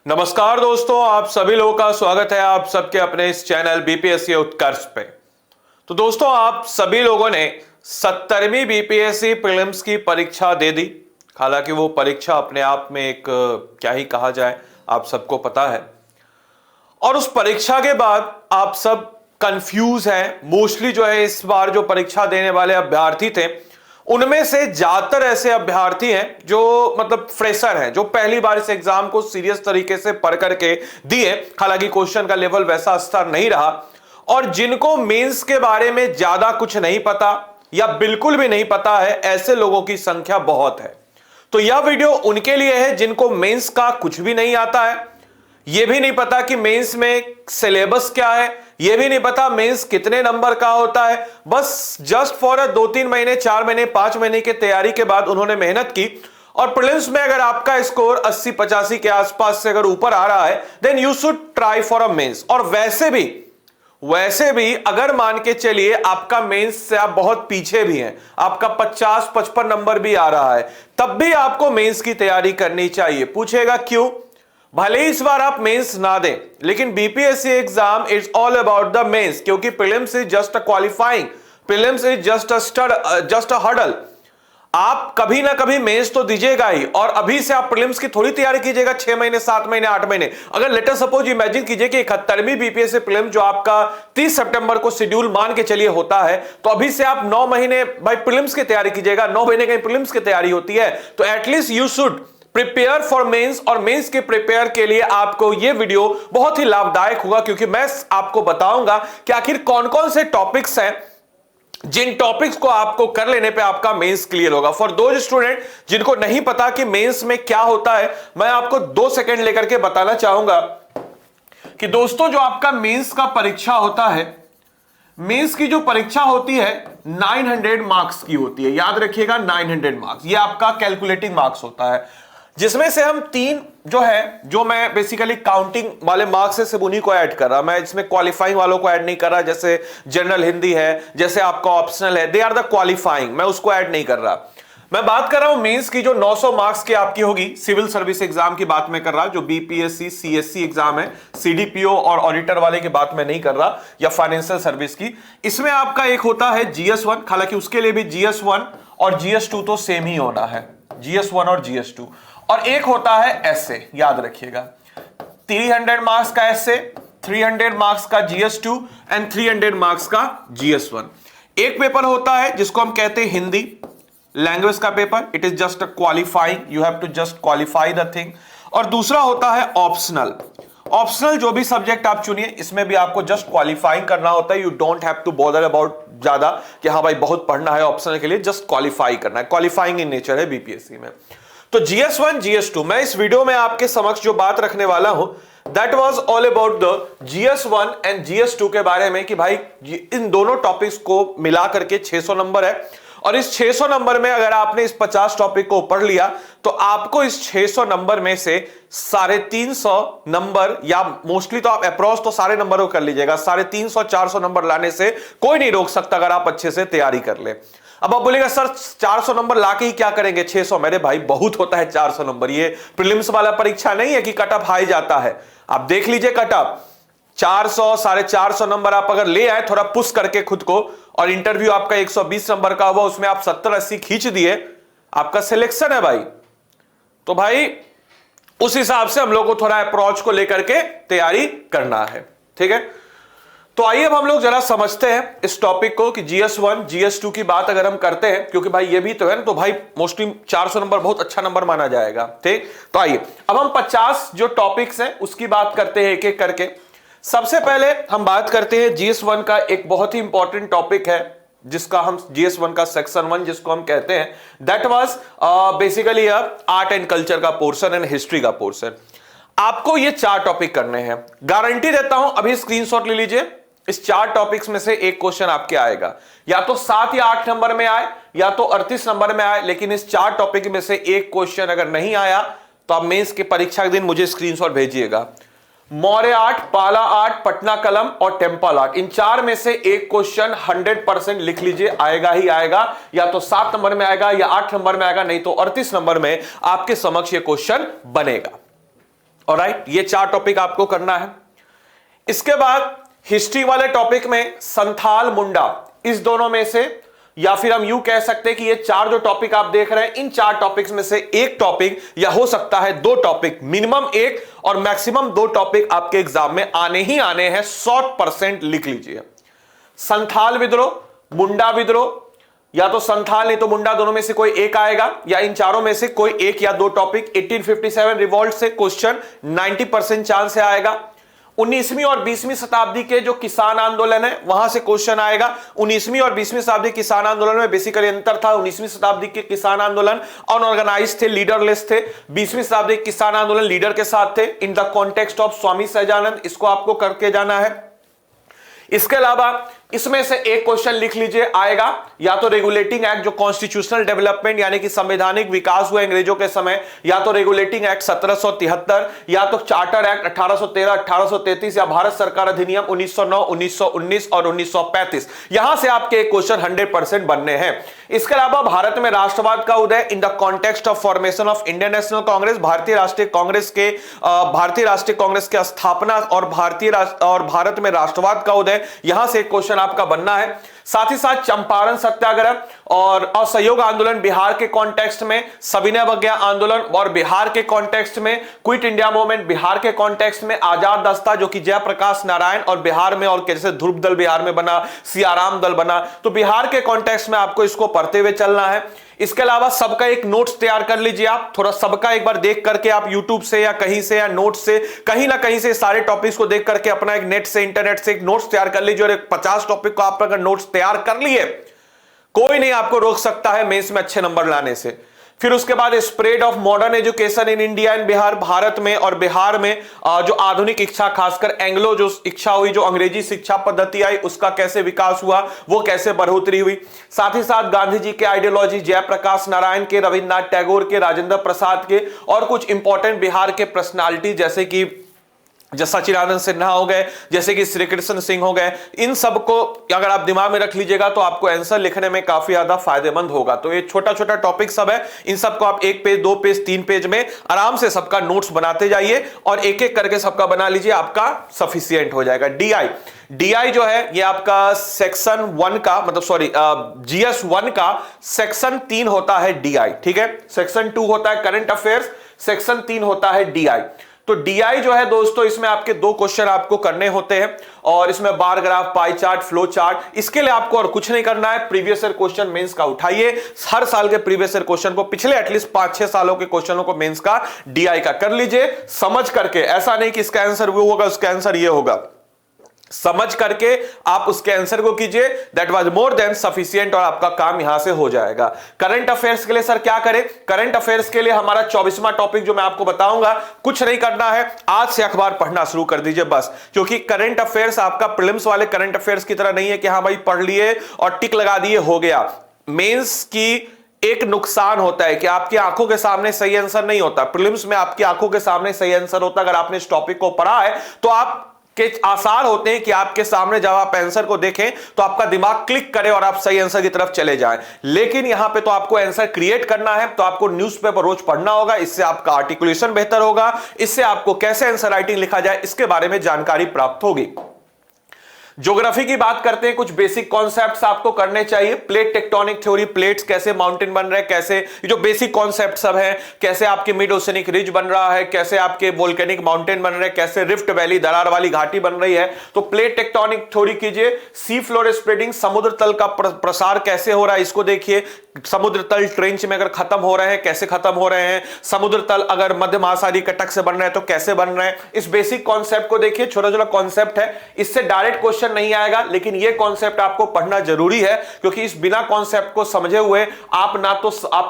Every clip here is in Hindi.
नमस्कार दोस्तों, आप सभी लोगों का स्वागत है आप सबके अपने इस चैनल बीपीएससी उत्कर्ष पे। तो दोस्तों, आप सभी लोगों ने 70वीं बीपीएससी प्रीलिम्स की परीक्षा दे दी। हालांकि वो परीक्षा अपने आप में एक क्या ही कहा जाए, आप सबको पता है। और उस परीक्षा के बाद आप सब कंफ्यूज हैं। मोस्टली जो है इस बार जो परीक्षा देने वाले अभ्यर्थी थे, उनमें से ज्यादातर ऐसे अभ्यर्थी हैं जो मतलब फ्रेशर हैं, जो पहली बार इस एग्जाम को सीरियस तरीके से पढ़ करके दिए। हालांकि क्वेश्चन का लेवल वैसा स्तर नहीं रहा, और जिनको मेंस के बारे में ज्यादा कुछ नहीं पता या बिल्कुल भी नहीं पता है, ऐसे लोगों की संख्या बहुत है। तो यह वीडियो उनके लिए है जिनको मेंस का कुछ भी नहीं आता है, यह भी नहीं पता कि मेंस में सिलेबस क्या है, यह भी नहीं पता मेंस कितने नंबर का होता है। बस जस्ट फॉर 2-3 महीने, 4 महीने, 5 महीने की तैयारी के बाद उन्होंने मेहनत की, और प्रीलिम्स में अगर आपका स्कोर 80-85 के आसपास से अगर ऊपर आ रहा है, then you should try for a mains. और वैसे भी अगर मान के चलिए आपका मेंस से आप बहुत पीछे भी हैं, आपका 50-55 नंबर भी आ रहा है, तब भी आपको मेंस की तैयारी करनी चाहिए। पूछेगा क्यों? भले ही इस बार आप मेंस ना दें, लेकिन BPSC exam is all about the mains, क्योंकि prelims is just a qualifying, prelims is just a hurdle. आप कभी ना कभी मेंस तो दीजिएगा ही, और अभी से आप प्रीलिम्स की थोड़ी तैयारी कीजिएगा 6 महीने, 7 महीने, 8 महीने। अगर लेटर सपोज इमेजिन कीजिए कि 71वीं बीपीएससी प्रीलिम जो आपका 30 सितंबर को शेड्यूल मान के चलिए होता है, तो अभी से आप 9 महीने भाई प्रीलिम्स की तैयारी कीजिएगा। 9 महीने की प्रीलिम्स की तैयारी होती है, तो at least you should prepare for mains. और मेंस के प्रिपेयर के लिए आपको यह वीडियो बहुत ही लाभदायक होगा, क्योंकि मैं आपको बताऊंगा कि आखिर कौन कौन से टॉपिक्स हैं जिन टॉपिक्स को आपको कर लेने पे आपका मेंस क्लियर होगा। फॉर दोज स्टूडेंट जिनको नहीं पता कि मेंस में क्या होता है, मैं आपको 2 सेकंड लेकर के बताना चाहूंगा कि दोस्तों, जो आपका मेंस का परीक्षा होता है, मेंस की जो परीक्षा होती है 900 मार्क्स की होती है। याद रखिएगा, 900 मार्क्स, ये आपका कैलकुलेटिंग मार्क्स होता है, जिसमें से हम 3 जो मैं बेसिकली काउंटिंग वाले मार्क्स है सिर्फ उन्हीं को ऐड कर रहा। मैं इसमें क्वालिफाइंग वालों को ऐड नहीं कर रहा, जैसे जनरल हिंदी है, जैसे आपका ऑप्शनल है, दे आर द क्वालिफाइंग, मैं उसको ऐड नहीं कर रहा। मैं बात कर रहा हूं मेंस की जो 900 मार्क्स की आपकी होगी, सिविल सर्विस एग्जाम की बात मैं कर रहा, जो बीपीएससी सीएससी एग्जाम है, सीडीपीओ और ऑडिटर वाले की बात मैं नहीं कर रहा, या फाइनेंशियल सर्विस की। इसमें आपका एक होता है जीएस1, हालांकि उसके लिए भी जीएस1 और जीएस2 तो सेम ही होना है, जीएस1 और जीएस2। और एक होता है एसए, याद रखिएगा, 300 मार्क्स का एसए, 300 मार्क्स का जीएस2 एंड 300 मार्क्स का जीएस1। एक पेपर होता है जिसको हम कहते हैं हिंदी लैंग्वेज का paper, it is just a qualifying, you have to just qualify the thing. और दूसरा होता है ऑप्शनल। ऑप्शनल जो भी सब्जेक्ट आप चुनिए, इसमें भी आपको जस्ट क्वालिफाइंग करना होता है। You don't have to bother about ज्यादा कि हाँ भाई बहुत पढ़ना है ऑप्शनल के लिए, जस्ट क्वालिफाई करना है, क्वालिफाइंग इन नेचर है बीपीएससी में। तो जीएस1 जीएस2, मैं इस वीडियो में आपके समक्ष जो बात रखने वाला हूं, that was all about the GS one and GS two के बारे में, कि भाई इन दोनों टॉपिक्स को मिला करके 600 नंबर है, और इस 600 नंबर में अगर आपने इस 50 टॉपिक को पढ़ लिया, तो आपको इस 600 नंबर में से 350 नंबर, या मोस्टली तो आप अप्रोच तो सारे नंबरों कर लीजिएगा, 350-400 नंबर लाने से कोई नहीं रोक सकता अगर आप अच्छे से तैयारी कर ले। अब आप बोलेगा सर 400 नंबर लाके ही क्या करेंगे? 600, मेरे भाई बहुत होता है 400 नंबर। ये प्रीलिम्स वाला परीक्षा नहीं है कि कट ऑफ हाई जाता है। आप देख लीजिए कट ऑफ 400, 450 नंबर आप अगर ले आए थोड़ा पुश करके खुद को, और इंटरव्यू आपका 120 नंबर का हुआ, उसमें आप 70-80 खींच दिए, आपका सिलेक्शन है भाई। तो भाई उस हिसाब से हम लोग को थोड़ा अप्रोच को लेकर के तैयारी करना है, ठीक है। तो आइए अब हम लोग जरा समझते हैं इस टॉपिक को कि जीएस1 जीएस2 की बात अगर हम करते हैं, क्योंकि भाई ये भी तो है ना, तो भाई मोस्टली 400 नंबर बहुत अच्छा नंबर माना जाएगा, ठीक। तो आइए अब हम 50 जो टॉपिक्स हैं उसकी बात करते हैं एक एक करके। सबसे पहले हम बात करते हैं जीएस1 का एक बहुत ही इंपॉर्टेंट टॉपिक है, जिसका हम जीएस1 का सेक्शन 1 जिसको हम कहते हैं, that was basically art and culture का पोर्शन एंड हिस्ट्री का पोर्शन। आपको ये 4 टॉपिक करने हैं, गारंटी देता हूं। अभी स्क्रीनशॉट ले लीजिए, इस 4 टॉपिक्स में से एक क्वेश्चन आपके आएगा, या तो 7 या 8 नंबर में आए, या तो 38 नंबर में आए, लेकिन इस 4 टॉपिक में से एक क्वेश्चन अगर नहीं आया तो आप मेंस की परीक्षा के दिन मुझे स्क्रीनशॉट भेजिएगा। मौर्य आर्ट, पाला आर्ट, पटना कलम और टेम्पल आर्ट, इन 4 में से एक क्वेश्चन 100% लिख लीजिए, आएगा ही आएगा, या तो 7 नंबर में आएगा या 8 नंबर में आएगा, नहीं तो 38 नंबर में आपके समक्ष ये क्वेश्चन बनेगा। ऑलराइट, ये 4 टॉपिक आपको करना है। इसके बाद हिस्ट्री वाले टॉपिक में संथाल मुंडा, इस दोनों में से, या फिर हम यूं कह सकते हैं कि ये 4 जो टॉपिक आप देख रहे हैं, इन 4 टॉपिक्स में से एक टॉपिक या हो सकता है 2 टॉपिक, मिनिमम 1 और मैक्सिमम 2 टॉपिक आपके एग्जाम में आने ही आने हैं। 100% लिख लीजिए। संथाल विद्रोह, मुंडा विद्रोह, या तो संथाल नहीं तो मुंडा, दोनों में से कोई एक आएगा, या इन चारों में से कोई एक या 2 टॉपिक। 1857 रिवॉल्ट से क्वेश्चन 90% चांस से आएगा। 19वीं और 20वीं शताब्दी के जो किसान आंदोलन है वहां से क्वेश्चन आएगा। 19वीं और 20वीं शताब्दी किसान आंदोलन में बेसिकली अंतर था। 19वीं शताब्दी के किसान आंदोलन अनऑर्गेनाइज थे, लीडरलेस थे। 20वीं शताब्दी के किसान आंदोलन लीडर के साथ थे। इन the context of Swami Sahajanand, इसको आपको करके जाना है। इसके अलावा इसमें से एक क्वेश्चन लिख लीजिए आएगा, या तो रेगुलेटिंग एक्ट जो कॉन्स्टिट्यूशनल डेवलपमेंट यानी कि संवैधानिक विकास हुआ अंग्रेजों के समय, या तो रेगुलेटिंग एक्ट 1773, या तो चार्टर एक्ट 1813, 1833, या भारत सरकार अधिनियम 1909, 1919 और 1935। यहां से आपके क्वेश्चन 100% बनने हैं। इसके अलावा भारत में राष्ट्रवाद का उदय in the context of formation of Indian National Congress, भारतीय राष्ट्रीय कांग्रेस की स्थापना और भारत में राष्ट्रवाद का उदय, यहां से क्वेश्चन आपका बनना है। साथ ही साथ चंपारण सत्याग्रह और असहयोग आंदोलन बिहार के कॉन्टेक्स्ट में, सविनय अवज्ञा आंदोलन और बिहार के कॉन्टेक्स्ट में, क्विट इंडिया मूवमेंट बिहार के कॉन्टेक्स्ट में, आजाद दस्ता जो कि जयप्रकाश नारायण और बिहार में, और जैसे ध्रुव दल बिहार में बना, सियाराम दल बना, तो बिहार के कॉन्टेक्स्ट में आपको इसको पढ़ते हुए चलना है। इसके अलावा सबका एक नोट्स तैयार कर लीजिए आप, थोड़ा सबका एक बार देख करके आप यूट्यूब से या कहीं से या नोट से कहीं ना कहीं से सारे टॉपिक्स को देख करके अपना एक नेट से इंटरनेट से एक नोट्स तैयार कर लीजिए। और एक 50 टॉपिक को आप अगर नोट्स तैयार कर लिए, कोई नहीं आपको रोक सकता है मेंस में अच्छे नंबर लाने से। फिर उसके बाद spread of modern education in India and Bihar, Bharat में और बिहार में जो आधुनिक शिक्षा, खासकर एंग्लो जो शिक्षा हुई, जो अंग्रेजी शिक्षा पद्धति आई, उसका कैसे विकास हुआ, वो कैसे बढ़ोतरी हुई। साथ ही साथ गांधी जी के आइडियोलॉजी, जयप्रकाश नारायण के, रविन्द्रनाथ टैगोर के, राजेंद्र प्रसाद के, और कुछ इंपॉर्टेंट बिहार के पर्सनालिटी जैसे कि सचिदानंद सिन्हा हो गए, जैसे कि श्री कृष्ण सिंह हो गए। इन सबको अगर आप दिमाग में रख लीजिएगा तो आपको आंसर लिखने में काफी ज्यादा फायदेमंद होगा। तो ये छोटा छोटा टॉपिक सब है, इन सबको आप 1 पेज, 2 पेज, 3 पेज में आराम से सबका नोट्स बनाते जाइए और एक एक करके सबका बना लीजिए, आपका सफिशियंट हो जाएगा। डीआई जो है ये आपका सेक्शन 1 का, मतलब सॉरी जीएस 1 का सेक्शन 3 होता है डीआई, ठीक है। सेक्शन 2 होता है करंट अफेयर्स, सेक्शन 3 होता है डीआई। तो डीआई जो है दोस्तों, इसमें आपके 2 क्वेश्चन आपको करने होते हैं, और इसमें bar graph, pie chart, flow chart. इसके लिए आपको और कुछ नहीं करना है, प्रीवियस ईयर क्वेश्चन मेंस का उठाइए, हर साल के प्रीवियस ईयर क्वेश्चन को, पिछले एटलीस्ट 5-6 सालों के क्वेश्चनों को मेंस का डीआई का कर लीजिए समझ करके। ऐसा नहीं कि इसका आंसर वो होगा, उसका आंसर ये होगा, समझ करके आप उसके आंसर को कीजिए। That was more than sufficient, और आपका काम यहां से हो जाएगा। करंट अफेयर्स के लिए सर क्या करें? करंट अफेयर्स के लिए हमारा 24वां टॉपिक जो मैं आपको बताऊंगा, कुछ नहीं करना है, आज से अखबार पढ़ना शुरू कर दीजिए बस। क्योंकि करंट अफेयर्स आपका प्रीलिम्स वाले करंट अफेयर्स की तरह नहीं है कि हाँ भाई पढ़ लिए और टिक लगा दिए हो गया। मेंस की एक नुकसान होता है कि आपकी आंखों के सामने सही आंसर नहीं होता। प्रीलिम्स में आपकी आंखों के सामने सही आंसर होता है। अगर आपने इस टॉपिक को पढ़ा है तो आप के आसार होते हैं कि आपके सामने जब आप आंसर को देखें तो आपका दिमाग क्लिक करे और आप सही आंसर की तरफ चले जाएं। लेकिन यहां पे तो आपको आंसर क्रिएट करना है, तो आपको न्यूज़पेपर रोज पढ़ना होगा। इससे आपका आर्टिकुलेशन बेहतर होगा, इससे आपको कैसे आंसर राइटिंग लिखा जाए इसके बारे में जानकारी प्राप्त होगी। ज्योग्राफी की बात करते हैं, कुछ बेसिक कॉन्सेप्ट्स आपको करने चाहिए। प्लेट टेक्टोनिक थ्योरी, प्लेट्स कैसे माउंटेन बन रहे हैं, कैसे जो बेसिक कॉन्सेप्ट सब है, कैसे आपके मिड ओशनिक रिज बन रहा है, कैसे आपके वोल्केनिक माउंटेन बन रहे हैं, कैसे रिफ्ट वैली दरार वाली घाटी बन रही है, तो प्लेट टेक्टोनिक थ्योरी कीजिए। सी फ्लोर स्प्रेडिंग, समुद्र तल का प्रसार कैसे हो रहा है इसको देखिए। समुद्र तल ट्रेंच में अगर खत्म हो रहे हैं कैसे खत्म हो रहे हैं, समुद्र तल अगर मध्य महासागरीय कटक से बन रहे हैं तो कैसे बन रहे हैं, इस बेसिक कॉन्सेप्ट को देखिए। छोटा छोटा कॉन्सेप्ट है, इससे डायरेक्ट क्वेश्चन नहीं आएगा, लेकिन ये कॉन्सेप्ट आपको पढ़ना जरूरी है, क्योंकि इस बिना कॉन्सेप्ट को समझे हुए आप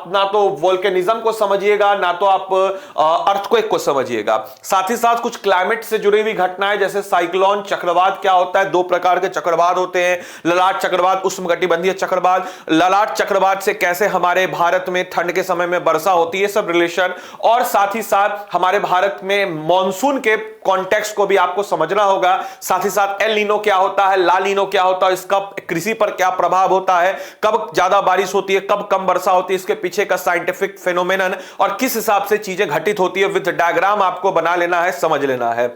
ना तो वोल्केनिज्म को समझिएगा, ना तो आप अर्थक्वेक को समझिएगा। साथ ही साथ कुछ क्लाइमेट से जुड़ी हुई घटनाएं, जैसे साइक्लोन, चक्रवात क्या होता है, 2 प्रकार के चक्रवात होते हैं, ललाट चक्रवात, उष्णकटिबंधीय चक्रवात। ललाट चक्रवात से से कैसे हमारे भारत में ठंड के समय में वर्षा होती है, सब रिलेशन, और साथ ही साथ हमारे भारत में मॉनसून के कॉन्टेक्स्ट को भी आपको समझना होगा। साथ ही साथ एल नीनो क्या होता है, ला नीनो क्या होता है, इसका कृषि पर क्या प्रभाव होता है, कब ज्यादा बारिश होती है, कब कम वर्षा होती है, इसके पीछे का साइंटिफिक फेनोमेनन और किस हिसाब से चीजें घटित होती है, विद डायग्राम आपको बना लेना है, समझ लेना है।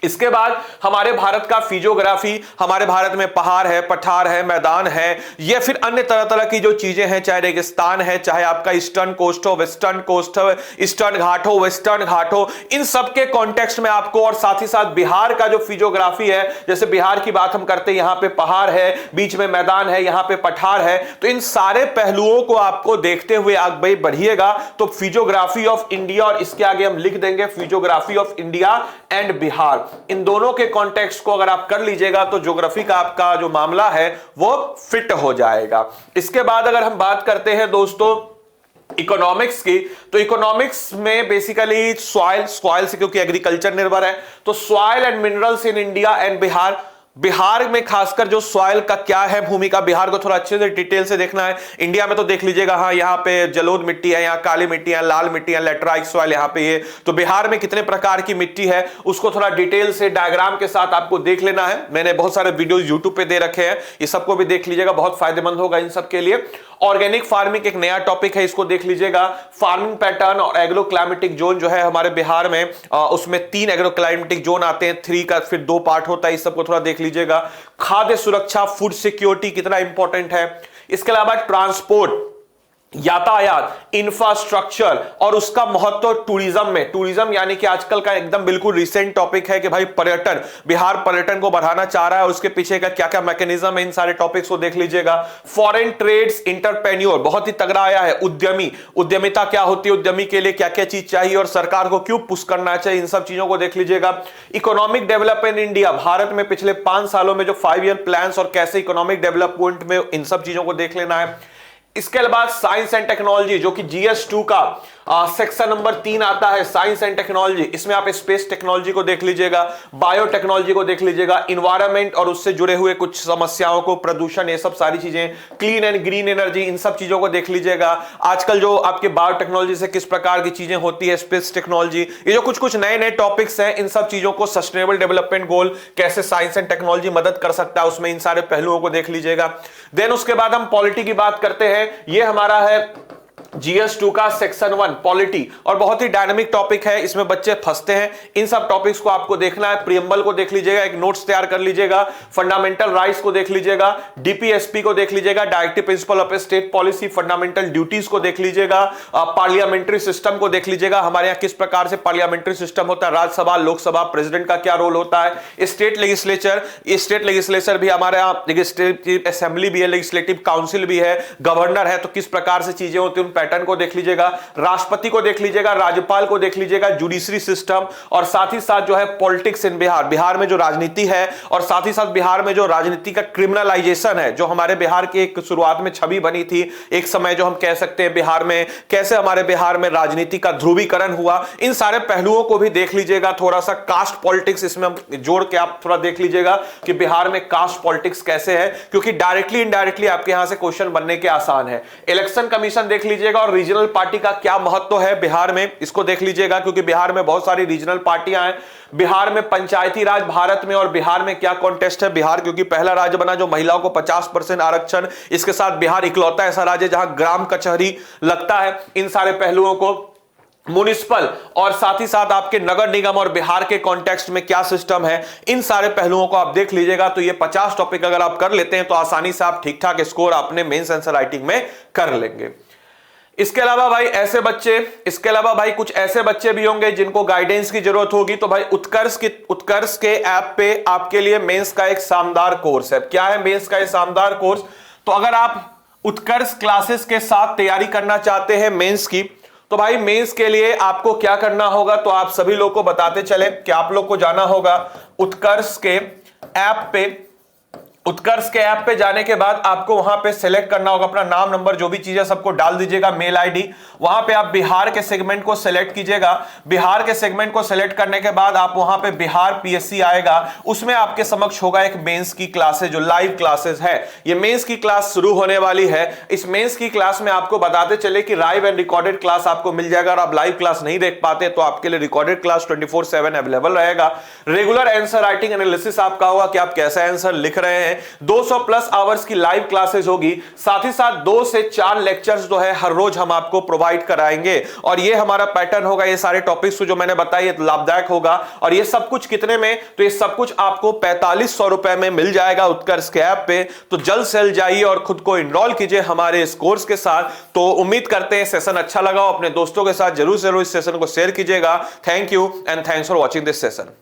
इसके बाद हमारे भारत का फिजियोग्राफी, हमारे भारत में पहाड़ है, पठार है, मैदान है, या फिर अन्य तरह तरह की जो चीजें हैं, चाहे रेगिस्तान है, चाहे आपका ईस्टर्न कोस्ट हो, वेस्टर्न कोस्ट हो, ईस्टर्न घाट हो, वेस्टर्न घाट हो, इन सब के कॉन्टेक्स्ट में आपको, और साथ ही साथ बिहार का जो फिजियोग्राफी है, जैसे बिहार की बात हम करते हैं, यहां पे पहाड़ है, बीच में मैदान है, यहां पे पठार है, तो इन सारे पहलुओं को आपको देखते हुए आगे बढ़िएगा। तो फिजियोग्राफी ऑफ इंडिया, और इसके आगे हम लिख देंगे physiography of India and Bihar, इन दोनों के कॉन्टेक्स्ट को अगर आप कर लीजिएगा तो ज्योग्राफी का आपका जो मामला है वो फिट हो जाएगा। इसके बाद अगर हम बात करते हैं दोस्तों इकोनॉमिक्स की, तो इकोनॉमिक्स में बेसिकली सॉइल से, क्योंकि एग्रीकल्चर निर्भर है, तो soil and minerals in India and Bihar. Bihar में खासकर जो सॉइल का क्या है भूमिका, बिहार को थोड़ा अच्छे से डिटेल से देखना है। इंडिया में तो देख लीजिएगा, हाँ यहाँ पे जलोढ़ मिट्टी है, यहाँ काली मिट्टी है, लाल मिट्टी है, लेटराइट सॉइल यहाँ पे ये, तो बिहार में कितने प्रकार की मिट्टी है उसको थोड़ा डिटेल से डायग्राम के साथ आपको देख लेना है। मैंने बहुत सारे वीडियो यूट्यूब पे दे रखे हैं, ये सबको भी देख लीजिएगा, बहुत फायदेमंद होगा इन सब के लिए। ऑर्गेनिक फार्मिंग एक नया टॉपिक है, इसको देख लीजिएगा। फार्मिंग पैटर्न और एग्रो क्लाइमेटिक जोन जो है हमारे बिहार में, उसमें 3 एग्रो क्लाइमेटिक जोन आते हैं, 3 का फिर 2 पार्ट होता है, इस सबको थोड़ा देख लीजिएगा। खाद्य सुरक्षा, फूड सिक्योरिटी कितना इंपॉर्टेंट है। इसके अलावा ट्रांसपोर्ट, यातायात, इंफ्रास्ट्रक्चर और उसका महत्व टूरिज्म में। टूरिज्म यानी कि आजकल का एकदम बिल्कुल रिसेंट टॉपिक है कि भाई पर्यटन, बिहार पर्यटन को बढ़ाना चाह रहा है, उसके पीछे का क्या क्या मैकेनिज्म है, इन सारे टॉपिक्स को देख लीजिएगा। फॉरेन ट्रेड्स, इंटरप्रेन्योर बहुत ही तगड़ा आया है। उद्यमी, उद्यमिता क्या होती है, उद्यमी के लिए क्या क्या चीज चाहिए और सरकार को क्यों पुश करना चाहिए, इन सब चीजों को देख लीजिएगा। इकोनॉमिक डेवलपमेंट इंडिया, भारत में पिछले 5 सालों में जो 5 ईयर प्लान और कैसे इकोनॉमिक डेवलपमेंट में, इन सब चीजों को देख लेना है। इसके बाद साइंस एंड टेक्नोलॉजी, जो कि GS2 का सेक्शन नंबर 3 आता है, साइंस एंड टेक्नोलॉजी। इसमें आप स्पेस टेक्नोलॉजी को देख लीजिएगा, बायोटेक्नोलॉजी को देख लीजिएगा, इन्वायरमेंट और उससे जुड़े हुए कुछ समस्याओं को, प्रदूषण, ये सब सारी चीजें, क्लीन एंड ग्रीन एनर्जी, इन सब चीजों को देख लीजिएगा। आजकल जो आपके बायोटेक्नोलॉजी से किस प्रकार की चीजें होती है, स्पेस टेक्नोलॉजी, ये जो कुछ कुछ नए नए टॉपिक्स हैं, इन सब चीजों को, सस्टेनेबल डेवलपमेंट गोल कैसे साइंस एंड टेक्नोलॉजी मदद कर सकता है उसमें, इन सारे पहलुओं को देख लीजिएगा। देन उसके बाद हम पॉलिटी की बात करते हैं, ये हमारा है GS2 का सेक्शन 1 पॉलिटी, और बहुत ही डायनामिक टॉपिक है, इसमें बच्चे फंसते हैं। इन सब टॉपिक्स को आपको देखना है। प्रियम्बल को देख लीजिएगा, एक नोट्स तैयार कर लीजिएगा। फंडामेंटल राइट्स को देख लीजिएगा, DPSP को देख लीजिएगा, directive principle of state policy, fundamental duties को देख लीजिएगा, पार्लियामेंट्री सिस्टम को देख लीजिएगा, हमारे यहाँ किस प्रकार से पार्लियामेंट्री सिस्टम होता है, राज्यसभा, लोकसभा, प्रेसिडेंट का क्या रोल होता है, स्टेट लेजिस्लेचर भी हमारे यहाँ, लेजिस्लेटिव असेंबली भी है, लेजिस्लेटिव काउंसिल भी है, गवर्नर है, तो किस प्रकार से चीजें होती है, पैटर्न को देख लीजिएगा। राष्ट्रपति को देख लीजिएगा, राज्यपाल को देख लीजिएगा, जुडिशरी सिस्टम, और साथ ही साथ जो है पॉलिटिक्स इन बिहार, बिहार में जो राजनीति है, और साथ ही साथ बिहार में जो राजनीति का क्रिमिनलाइजेशन है, जो हमारे बिहार की एक शुरुआत में छवि बनी थी एक समय, जो हम कह सकते हैं बिहार में कैसे हमारे बिहार में राजनीति का ध्रुवीकरण हुआ, इन सारे पहलुओं को भी देख लीजिएगा। थोड़ा सा कास्ट पॉलिटिक्स इसमें जोड़ के आप थोड़ा देख लीजिएगा कि बिहार में कास्ट पॉलिटिक्स कैसे है, क्योंकि डायरेक्टली इनडायरेक्टली आपके यहां से क्वेश्चन बनने के आसान है। इलेक्शन कमीशन देख लीजिएगा, और रीजनल पार्टी का क्या महत्व है बिहार में, इसको देख लीजिएगा, क्योंकि बिहार में बहुत सारी रीजनल पार्टियां हैं। बिहार में पंचायती राज भारत में, और बिहार में क्या कॉन्टेस्ट है, बिहार क्योंकि पहला राज्य बना जो महिलाओं को 50% आरक्षण, इसके साथ बिहार इकलौता ऐसा राज्य जहां ग्राम कचहरी लगता है। इन सारे पहलुओं को, म्युनिसिपल और साथ ही साथ आपके नगर निगम और बिहार के कॉन्टेक्स्ट में क्या सिस्टम है, इन सारे पहलुओं को आप देख लीजिएगा। तो ये 50 टॉपिक अगर आप कर लेते हैं तो आसानी से आप ठीक ठाक स्कोर अपने मेंस आंसर राइटिंग में कर लेंगे। इसके अलावा भाई कुछ ऐसे बच्चे भी होंगे जिनको गाइडेंस की जरूरत होगी, तो भाई उत्कर्ष के ऐप पे आपके लिए मेंस का एक शानदार कोर्स है। क्या है मेंस का एक शानदार कोर्स? तो अगर आप उत्कर्ष क्लासेस के साथ तैयारी करना चाहते हैं मेंस की, तो भाई मेंस के लिए आपको क्या करना होगा, तो आप सभी लोग को बताते चले कि आप लोग को जाना होगा उत्कर्ष के ऐप पे। उत्कर्ष के ऐप पे जाने के बाद आपको वहां पे सिलेक्ट करना होगा अपना नाम, नंबर, जो भी चीजें सबको डाल दीजिएगा, मेल आईडी। वहां पे आप बिहार के सेगमेंट को सिलेक्ट कीजिएगा। बिहार के सेगमेंट को सिलेक्ट करने के बाद आप वहां पे बिहार पीएससी आएगा, उसमें आपके समक्ष होगा एक मेंस की क्लासेस, जो लाइव क्लासेस है। ये मेंस की क्लास शुरू होने वाली है। इस मेंस की क्लास में आपको बताते चले कि लाइव एंड रिकॉर्डेड क्लास आपको मिल जाएगा। और आप लाइव क्लास नहीं देख पाते तो आपके लिए रिकॉर्डेड क्लास 24/7 अवेलेबल रहेगा। रेगुलर आंसर राइटिंग एनालिसिस आपका होगा कि आप कैसे आंसर लिख रहे हैं। 200 प्लस आवर्स की लाइव क्लासेस होगी। साथ ही साथ 2 से 4 लेक्चर्स जो है हर रोज हम आपको प्रोवाइड कराएंगे। और ये हमारा पैटर्न होगा। ये सारे टॉपिक्स जो मैंने बताए लाभदायक होगा। और ये सब कुछ कितने में? तो ये सब कुछ आपको 4500 रुपए में मिल जाएगा उत्कर्ष के ऐप पे। तो जल्द से जल्द जाइए और खुद को इनरोल कीजिए हमारे इस कोर्स के साथ। तो उम्मीद करते हैं सेशन अच्छा लगा हो। अपने दोस्तों के साथ जरूर इस सेशन को शेयर कीजिएगा। Thank you and thanks for watching this session.